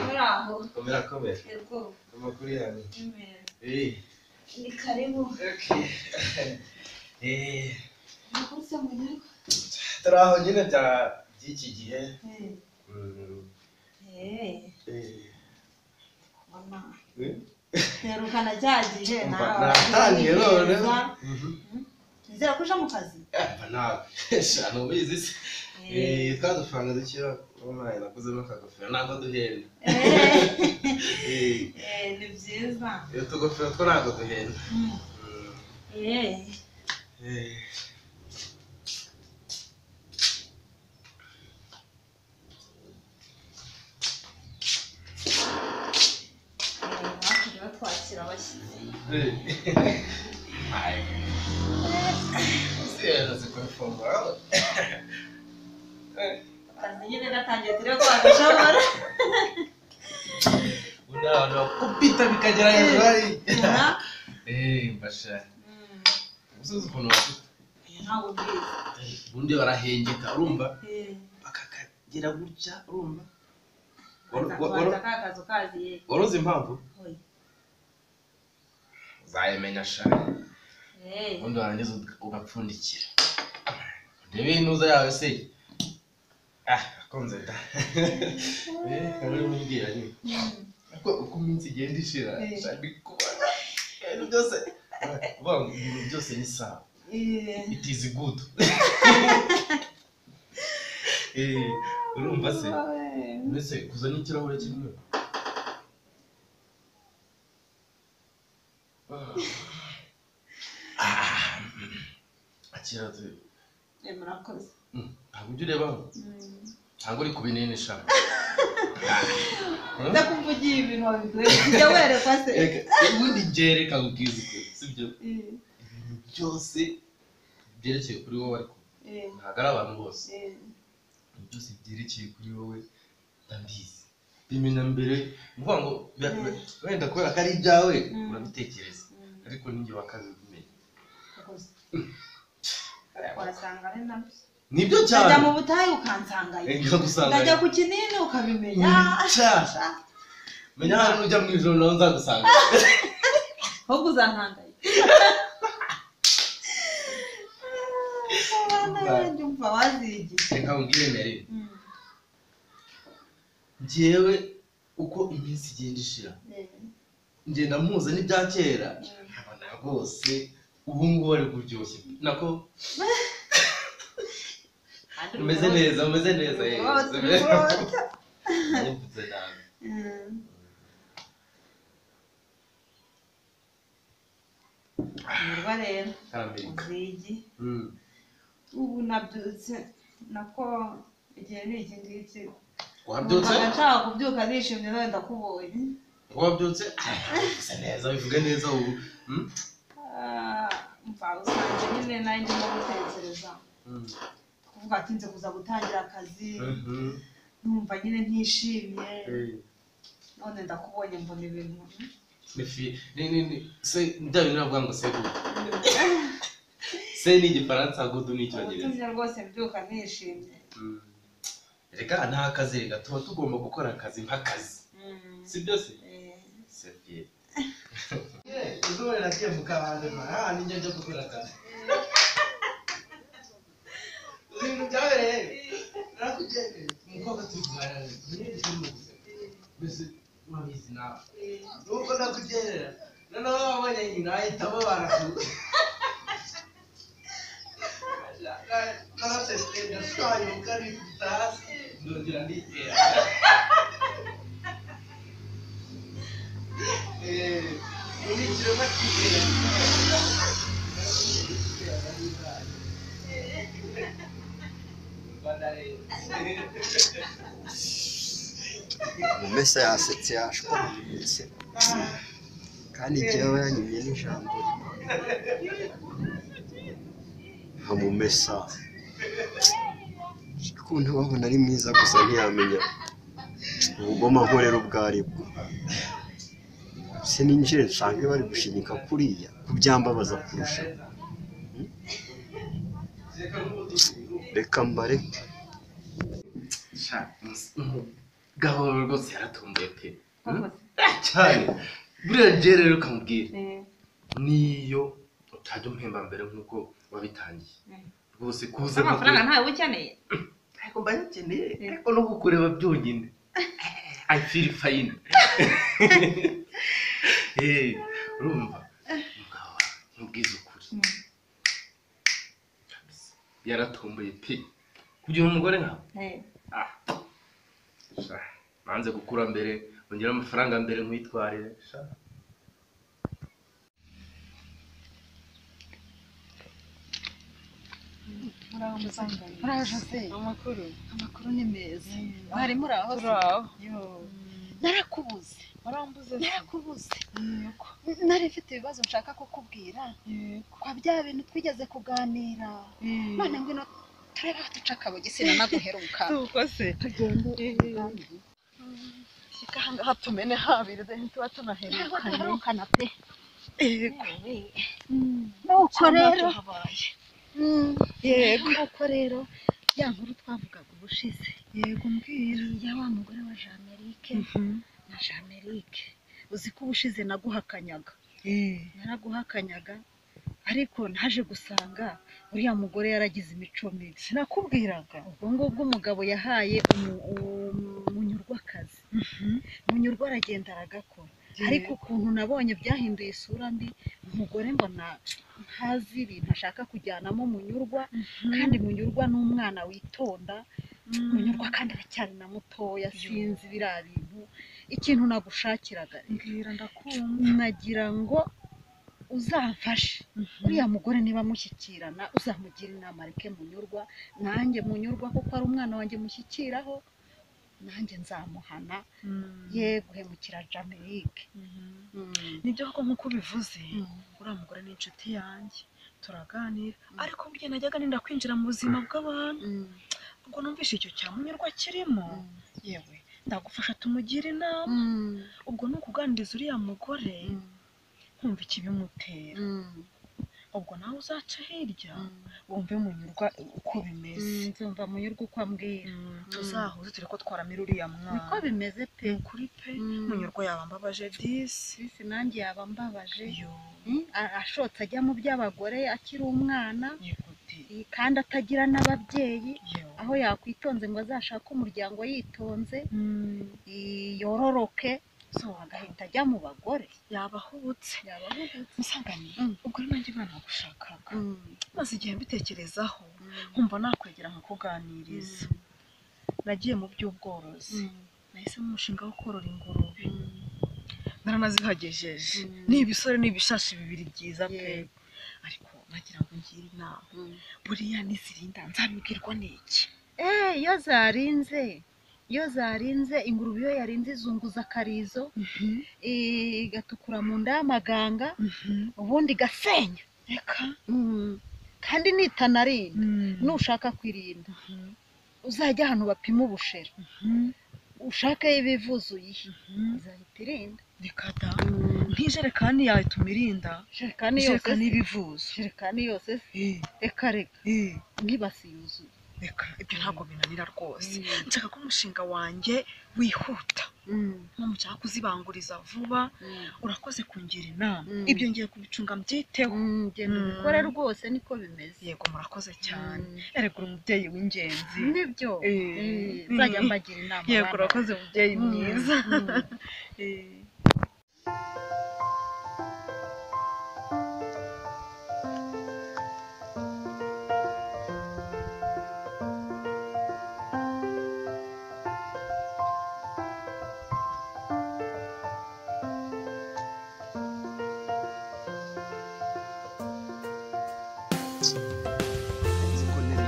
Bravo. Come? Come ni karibu. Okay. Nakurse mwenyewe. Taraho nyine by'iki gihe. Mama. Nerukana cyagihe natangiye none. Nzira kuja mu kazi. Nawe. Shano bizi se. Twadufanga dukira online nakoze n'akagofero nako duhenda. Ni byiza. Iyo tugofero two nako duhenda. Twakira abashyitsi. Seriously, going for well. Nyine natangiye turi ko agashobora. No, kupita bikagera hejuru. Mbasha. Usuze ukuntu wafite. Ntawo bizi. Bundi barahengeka urumva? Bakakagira gutya urumva? Kakazo kazi. Woroze impamvu? Uzayemenya sha. Bundi warangiza ugapfundikira. Ndebe inuza yawe se. Akonze da. Kare mumbwira ni. Uko minsi igenda ishira, shabikuba. Kandi byose bang ibintu byose ni sawa. It is good. Urumva se? Mbese kuzana ikirahure kimwe. Akiraze. Murakoze. Ntabwo ujya ureba ntabwo uri kubinenesha. Ndakuvugiye ibintu wabiduye ujya werekwa se. Ubundi jereka ubwiziko sibyo. Ibintu byose byerekeye kuri wowe ariko ntabwo ari abantu bose. Byose byerekeye kuri wowe ndabizi. Bimena mbere uvuga ngo wenda kubera ko ari ibyawe urabitekereza ariko ninjye wakabimenya. Warasanga ari nabyo. Nibyo cyane. Ndajya mu butayu ukansangayo. Ndajya ku kinini ukabimenya. Menya hano ujya mu ijoro nawe nzagusanga. Ahubwo uzantangaye. Ndumva wazigi. Reka ngire mere. Njyewe uko iminsi igenda ishira. Ngenda muza n'ibya kera. Nkabona rwose ubu ngubu ari kuryoshye. Nako umeze neza Niputse nabi. Nirwa rero. Zigi. Ubu nabyutse nako igihe ni iki ngiki. Wabyutse? Nshaka kubyuka nishimye none ndakubonye. Wabyutse? Bisa neza bivuga neza ubu. Mva usanga nyine nanjye mu gutekereza. Kuvuga ati nze kuza gutangira akazi. Numva nyine ntishimye. None ndakubonye mbona ibintu. Se ndabona navuga ngo se good. Se ni igifaransa good ni icyongereza. Utumye rwose mbyuka nishimye. Reka nta kazi gato tugomba gukora akazi nk'akazi. Si byose? C'est bien. Uzore nakiye mukabande ma ninjye nje gukora akazi. Ibintu byabereye nakugende umukobwa turi kumara mbese mwabizi nawe nuko nakugerera noneho wabonye nyina ahitamo baraku narasesenda twayo kari kutasi ndongera nditera unikire makigera Mumesa yasetse yashwanyutse kandi jyewe yanyumye n'ijambo Mumesa ukuntu babona ari mwiza gusa ntiyamenya ubugoma nkorera ubwo aribwo sininjire nsange bari gushinyika kuriya kubyambabaza kurusha. Reka mbareke. Gahoro rwose yaratomboye pe cyane. Buriya njye rero kamubwira niyo utajya umpemba mbere nk'uko wabitangiye rwose kuza amafaranga ntawe ukeneye ariko mbayakeneye ariko no kukureba byonyine I feel fine. Urumva mugabo nkubwiza ukuri yaratomboye pe kugira umugore nkawe nanze gukura mbere ongera amafaranga mbere nkwitwarire sha. Muraho se amakuru ni meza. Mwari muraho? Narakubuze. Nari mfite ibibazo nshaka kukubwira kwa bya bintu twigeze kuganira. None ngwino turebe aho duca akabogisi naguheruka. uko se Tugende ngaha tumene habiri de tuba tunaherukana pe. nuko rero yego nuko rero ya nkuru twavugaga ubushize. yego mbwira ya wa mugore wa Jamerique na Jamerique. Uzi ko ubushize naguhakanyaga. Naraguhakanyaga ariko naje gusanga uriya mugore yaragize imico mibi. sinakubwiraga ubwo ngubwo umugabo yahaye umunyurwakazi. Umunyurwa aragenda aragakora ariko ukuntu nabonye byahinduye isura mbi. Umugore mbona ntazi ibintu ashaka kujyanamo munyurwa kandi munyurwa n'umwana witonda. Munyurwa kandi aracyari na mutoya sinzi biriya bintu. Ikintu nagushakiraga mbwira ndakumva nagira ngo uzamfashe uriya mugore niba mushyikirana uzamugira inama areke munyurwa. Nanjye munyurwa kuko ari umwana wanjye mushyikiraho nanjye nzamuhana ye guhemukira Jamerique. nibyo koko nkuko bivuze uriya mugore ni inshuti yanjye turaganira ariko burya najyaga ninda kwinjira mu buzima bw'abantu ubwo numvise icyo cyamunyurwa kirimo yewe ndagufasha tumugira inama. ubwo ni ukuganiriza uriya mugore nkumva ikibimutera. ubwo nawe uzaca hirya wumve munyurwa uko bimeze. Nzumva munyurwa uko ambwira. tuzahuze turi ko twaramira uriya mwana niko bimeze pe. kuri pe munyurwa yaba mbabaje disi nanjye yaba mbabaje. ashotse ajya mu by'abagore akiri umwana kandi atagira n'ababyeyi. aho yakwitonze ngo azashake umuryango yitonze yororoke agahita ajya mu bagore. yabahubutse musanganye. ubwo rero nanjye imana gushakaga maze igihe mbitekerezaho nkumva nakwegera nkakuganiriza. nagiye mu by'ubworozi nahisemo umushinga wo korora ingurube naranazihagejeje. ni ibisore n'ibishashi bibiri byiza pe ariko nagira ngo ngire inama buriya nizirinda nzabibwirwa n'iki? iyo zarinze ingurube iyo yarinze izunguza akarizo igatukura mu nda y'amaganga ubundi igasenya. reka kandi nitanarinda nushaka kwirinda uzajya ahantu bapima ubushera ushake ibivuzuye izahita irinda. reka da nk'ijerekani yatuma irinda ijerekani ibivuzo ijerekani yose reka nk'ibasi yuzuye. reka ibyo ntabwo binanira rwose. nshaka ko umushinga wanjye wihuta nko mushaka kuzibanguriza vuba. urakoze kungira inama. ibyo ngiye kubicunga mbyiteho. genda ubikore rwose niko bimeze. yego murakoze cyane. erega uri umubyeyi w'ingenzi. nibyo nzajya mbagira inama. yego urakoze mubyeyi mwiza.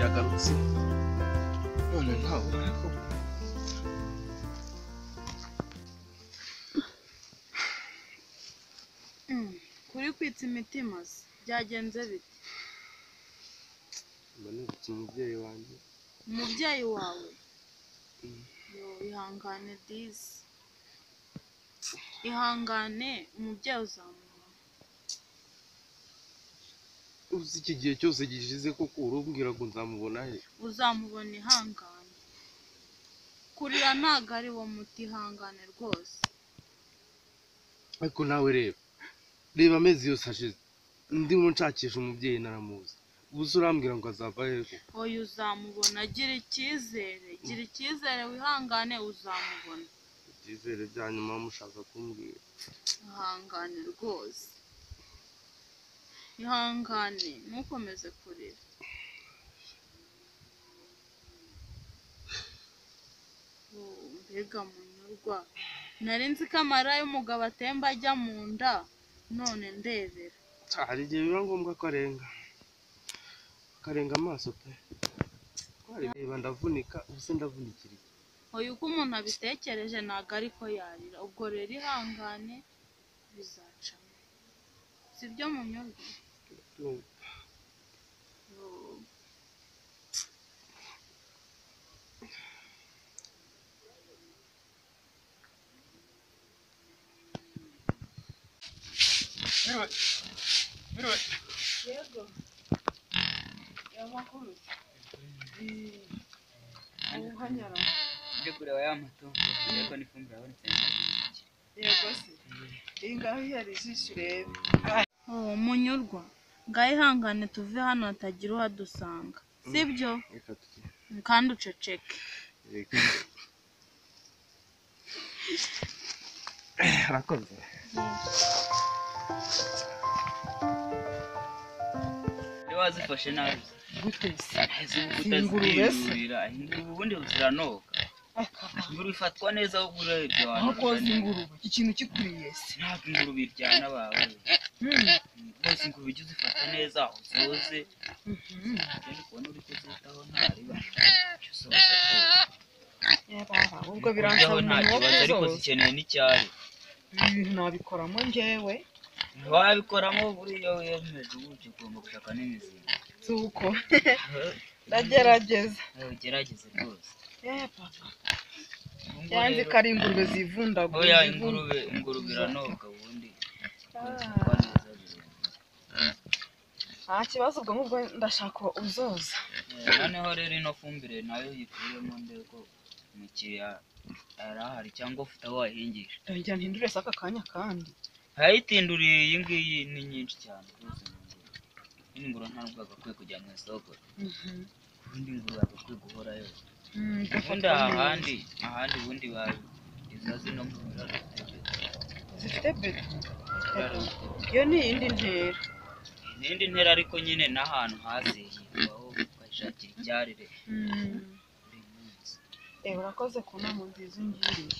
yagarutse none ntawe ariko kuri kwitsa imitima se byagenze bite? manutse umubyeyi wanjye. umubyeyi wawe yo ihangane disi. ihangane umubyeyi uzamubona. uzi iki gihe cyose gishize koko urubwira ngo nzamubona he? Uzamubona, ihangane. Kurira ntabwo ari wo muti, ihangane rwose. ariko nawe reba amezi yose ashize ndimo nshakisha umubyeyi naramuzi, ubu se urambwira ngo azava he? Oya uzamubona, gira icyizere wihangane uzamubona. ibyizere bya nyuma mushaka kumbwira. Ihangane rwose, ihangane ntukomeze kurira. Mbega munyurwa, nari nzi ko amarira y'umugabo atemba ajya mu nda, none ndebera. hari igihe biba ngombwa ko akarenga amaso pe. reba ndavunika, ubu se ndavunikira iki? Oya uko umuntu abitekereje ntabwo ariko yarira, ubwo rero ihangane bizacamo, sibyo munyurwa? Yego. Yamakuru. Uhanyara. Nje kureba ya matungo, yego n'ifumbire abonetse n'ibiki. Yego se. Ingaho yari ijisho urebe. Munyurwa, ngaho ihangane tuve hano hatagira uhadusanga, sibyo? Kandi uceceke. arakoze. Wazifashe nabi. Gute se? Ingurube ubundi ziranoga. Ingurube ifatwa neza aho ugura ibyo wantu. Akoze ingurube, iki kintu kikuriye se. Ntabwo ingurube iryana bawe. Bose ingurube ujye uzifata neza, uzoze. Kandi kubona uri kuzitaho ntariba. Ubwo biransaba umuntu ariko zikeneye n'icyari. Nabikoramo njyewe. Wabikoramo buriya wiyemeje uburyo ugomba gushaka n'imizinga. Suko. Ndagerageza. Gerageza rwose. Papa. Yanze ko ari ingurube zivundagura. Oya ingurube iranoga ubundi. Nta kibazo ubwo ngubwo ndashaka uzoza. Noneho rero ino fumbire nayo yikuremo ndeko umukiriya arahari cyangwa ufite aho wahingisha. Ndajya ntindure saka kanya kandi. Hayitinduriye iyi ngiyi ni nyinshi cyane rwose. Ingurube ntabwo agakwiye kujya mu isoko. Ubundi ingurube agakwiye guhorayo. Ubundi ahandi ubundi izazi no mu biraro zifite beto. Iyo ni iyindi ntera. N'indi ntera ariko nyine n'ahantu hazeye aho ukashakira icyarire. Urakoze ku nama nziza ungiriye.